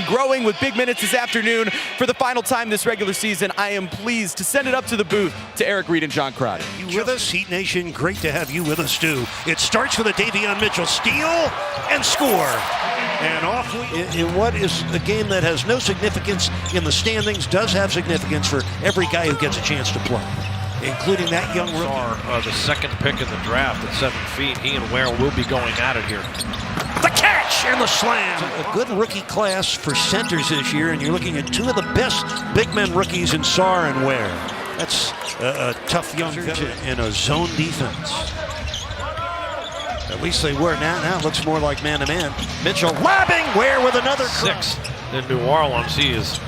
Growing with big minutes this afternoon for the final time this regular season. I am pleased to send it up to the booth to Eric Reed and John Crotty. You with us, Heat Nation? Great to have you with us, too. It starts with a Davion Mitchell steal and score. And off in what is a game that has no significance in the standings, does have significance for every guy who gets a chance to play, including that young rookie. The second pick in the draft at 7 feet. He and Ware will be going at it here. The catch and the slam. A good rookie class for centers this year, and you're looking at two of the best big men rookies in Sarr and Ware. That's a tough young veteran in a zone defense. At least they were. Now it looks more like man-to-man. Mitchell lobbing, Ware with another six in New Orleans. He is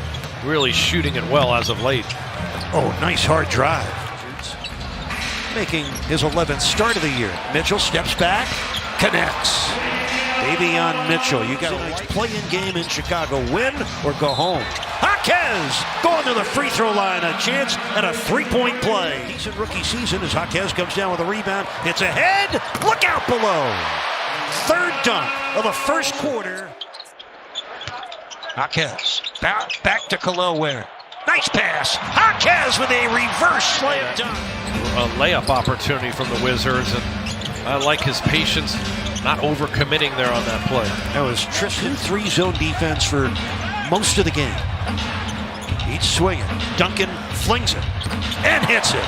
really shooting it well as of late. Oh, nice hard drive. Making his 11th start of the year. Mitchell steps back, connects. Davion Mitchell, you got a play-in game in Chicago. Win or go home. Jaquez going to the free throw line. A chance at a three-point play. Decent rookie season as Jaquez comes down with a rebound. It's ahead. Look out below. Third dunk of the first quarter. Jaquez back to Ware. Nice pass. Jaquez with a reverse slam dunk. A layup opportunity from the Wizards, and I like his patience, not overcommitting there on that play. That was Tristan 3-zone defense for most of the game. Each swinging. Duncan flings it and hits it.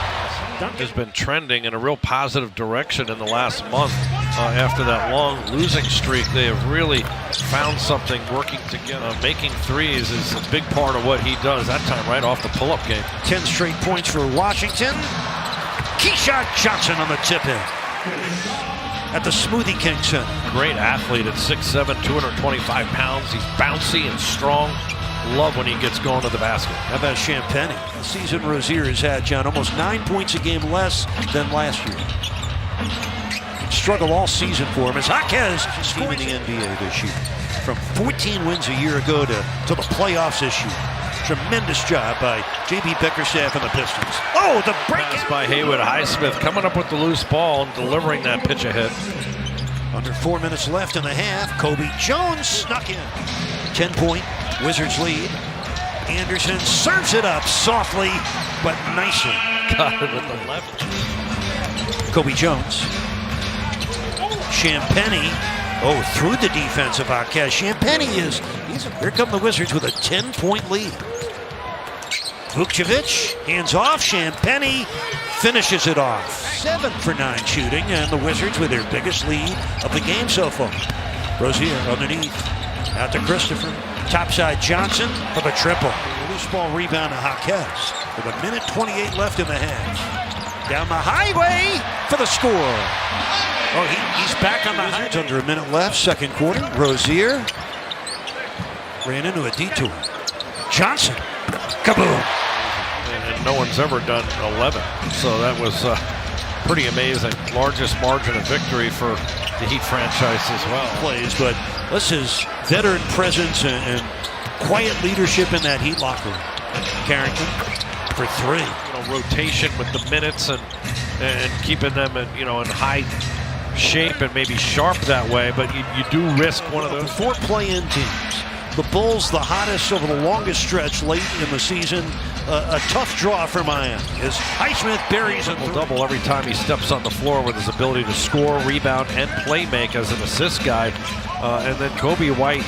Duncan has been trending in a real positive direction in the last month. After that long losing streak, they have really found something working together. Making threes is a big part of what he does. That time right off the pull-up game. 10 straight points for Washington. Keyshawn Johnson on the tip-in at the Smoothie King Center. Great athlete at 6'7", 225 pounds. He's bouncy and strong. Love when he gets going to the basket. How about Champagny? The season Rozier has had, John, almost 9 points a game less than last year. Struggle all season for him as Jaquez scoring in the NBA this year. From 14 wins a year ago to the playoffs this year. Tremendous job by J.B. Bickerstaff and the Pistons. Oh, the break by Haywood. Highsmith coming up with the loose ball and delivering that pitch ahead. Under 4 minutes left in the half. Kobe Jones snuck in. 10-point Wizards lead. Anderson serves it up softly but nicely. Got it with the left. Kobe Jones. Champagny. Oh, through the defense of Jaquez. Champagny here come the Wizards with a 10-point lead. Vukcevic hands off. Champagny finishes it off. 7 for 9 shooting, and the Wizards with their biggest lead of the game so far. Rozier underneath. Out to Christopher. Topside Johnson for the triple. Loose ball rebound to Jaquez with 1:28 left in the half. Down the highway for the score. Oh, he's back on the high. Under a minute left, second quarter. Rozier ran into a detour. Johnson, kaboom. And no one's ever done 11, so that was pretty amazing. Largest margin of victory for the Heat franchise as well. Plays, but this is veteran presence and quiet leadership in that Heat locker room. Carrington for 3. Rotation with the minutes and keeping them in, in high shape and maybe sharp that way, but you do risk one of those. 4 play-in teams. The Bulls, the hottest over the longest stretch late in the season. A tough draw for Miami as Highsmith buries a double every time he steps on the floor with his ability to score, rebound, and play make as an assist guy. And then Kobe White,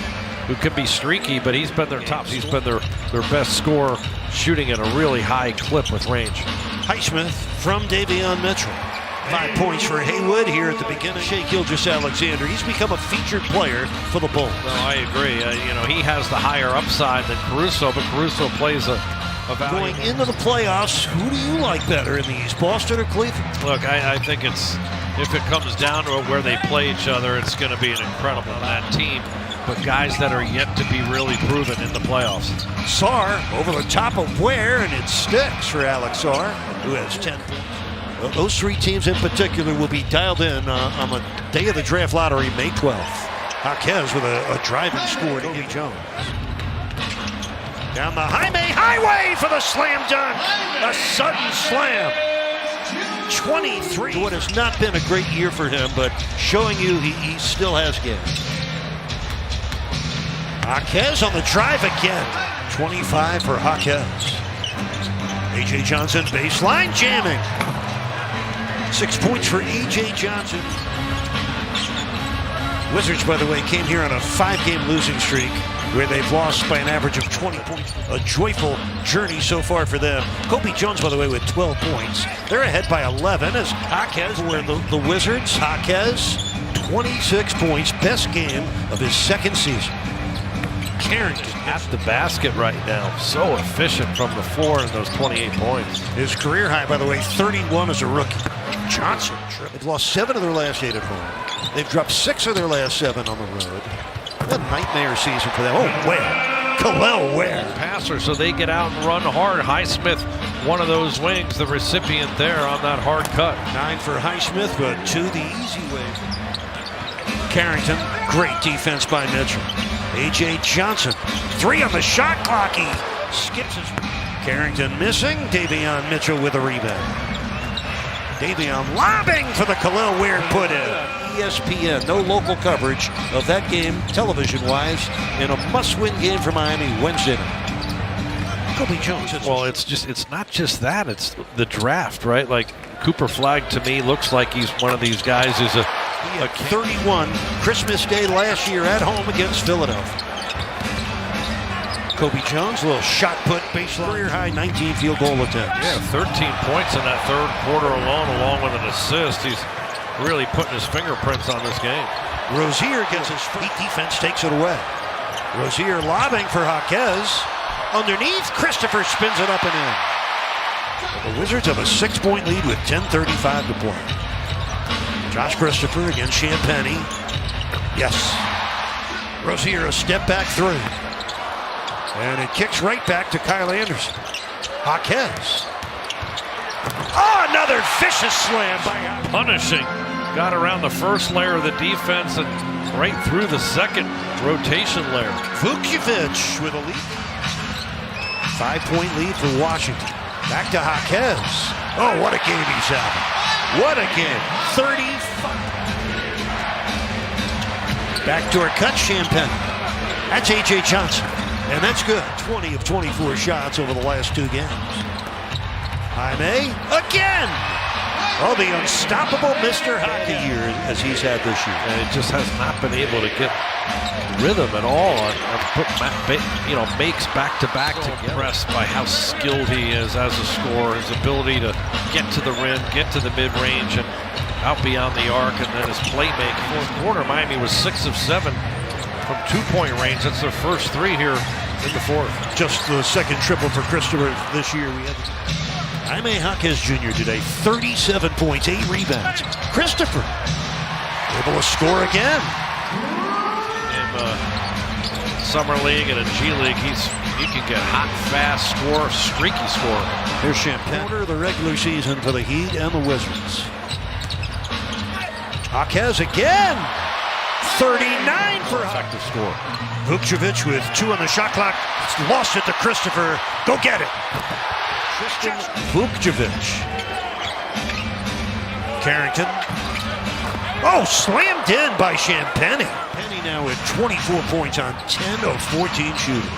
who can be streaky, but he's been their top. He's been their best scorer, shooting at a really high clip with range. Highsmith from Davion Mitchell. 5 points for Haywood here at the beginning. Shai Gilgeous-Alexander, he's become a featured player for the Bulls. No, I agree. He has the higher upside than Caruso, but Caruso plays a value. Going into the playoffs, who do you like better in the East, Boston or Cleveland? Look, I think if it comes down to it where they play each other, it's going to be an incredible that team. But guys that are yet to be really proven in the playoffs. Sarr over the top of Ware, and it sticks for Alex Sarr, who has 10 points. Those 3 teams in particular will be dialed in on the day of the draft lottery, May 12th. Jaquez with a driving score to Kobe Jones. Down the highway for the slam dunk. A sudden slam. 23. What has not been a great year for him, but showing you he still has game. Jaquez on the drive again. 25 for Jaquez. A.J. Johnson baseline jamming. 6 points for A.J. Johnson. Wizards, by the way, came here on a 5-game losing streak where they've lost by an average of 20 points. A joyful journey so far for them. Kobe Jones, by the way, with 12 points. They're ahead by 11 as Jaquez were the Wizards. Jaquez, 26 points, best game of his second season. Carrington at the basket right now. So efficient from the floor in those 28 points. His career high, by the way, 31 as a rookie. Johnson, they've lost 7 of their last 8 at home. They've dropped 6 of their last 7 on the road. A nightmare season for them. Oh, Ware. Khalil Ware. Passer, so they get out and run hard. Highsmith, one of those wings, the recipient there on that hard cut. 9 for Highsmith, but 2 the easy way. Carrington, great defense by Mitchell. A.J. Johnson, 3 on the shot clock. He skips his. Carrington missing. Davion Mitchell with a rebound. Davion lobbing for the Khalil Ware put in. ESPN, no local coverage of that game television-wise in a must-win game for Miami Wednesday night. Kobe Jones. Well, it's not just that, it's the draft, right? Like Cooper Flagg to me looks like he's one of these guys who's a 31 Christmas Day last year at home against Philadelphia. Kobe Jones, a little shot put, baseline, career high 19 field goal attempts. Yeah, 13 points in that third quarter alone, along with an assist. He's really putting his fingerprints on this game. Rozier gets his feet, defense takes it away. Rozier lobbing for Jaquez. Underneath, Christopher spins it up and in. The Wizards have a 6-point lead with 10:35 to play. Josh Christopher against Champagnie. Yes. Rozier a step back 3. And it kicks right back to Kyle Anderson. Jaquez. Oh, another vicious slam by punishing. Got around the first layer of the defense and right through the second rotation layer. Vucevic with a lead. 5-point lead for Washington. Back to Jaquez. Oh, what a game he's having. What a game. 35. Backdoor cut, Champagne. That's A.J. Johnson. And that's good. 20 of 24 shots over the last 2 games. Jaime again. Oh, the unstoppable Mr. Hockey year as he's had this year. And it just has not been able to get rhythm at all. Makes back-to-back together. Impressed by how skilled he is as a scorer, his ability to get to the rim, get to the mid-range, and out beyond the arc, and then his playmaking. Fourth quarter, Miami was 6 of 7 from 2-point range. That's their first 3 here in the fourth. Just the second triple for Christopher this year. We had Jaime Jaquez Jr. today, 37 points, 8 rebounds. Christopher able to score again. In Summer League and a G League, he can get hot, fast, streaky score. Here's Champagne. Quarter of the regular season for the Heat and the Wizards. Jaquez again. 39 for effective score. Vucevic with 2 on the shot clock. Lost it to Christopher. Go get it. Tristan Vucevic. Carrington. Oh, slammed in by Champagnie. Penny now with 24 points on 10 of 14 shooting.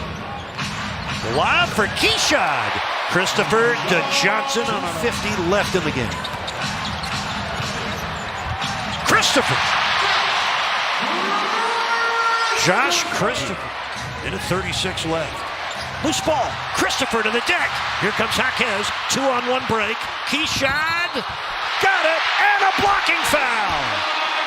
Lob for Keshad. Christopher to Johnson on 50 left in the game. Christopher. Josh Christopher. Minute 36 left. Loose ball. Christopher to the deck. Here comes Jaquez. 2-on-1 break. Keshad. Got it. And a blocking foul.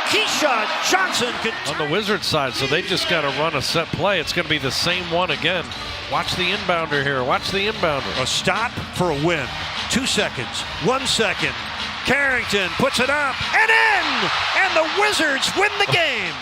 Keshad Johnson. On the Wizards side, so they just got to run a set play. It's going to be the same one again. Watch the inbounder here. Watch the inbounder. A stop for a win. 2 seconds. 1 second. Carrington puts it up and in. And the Wizards win the game.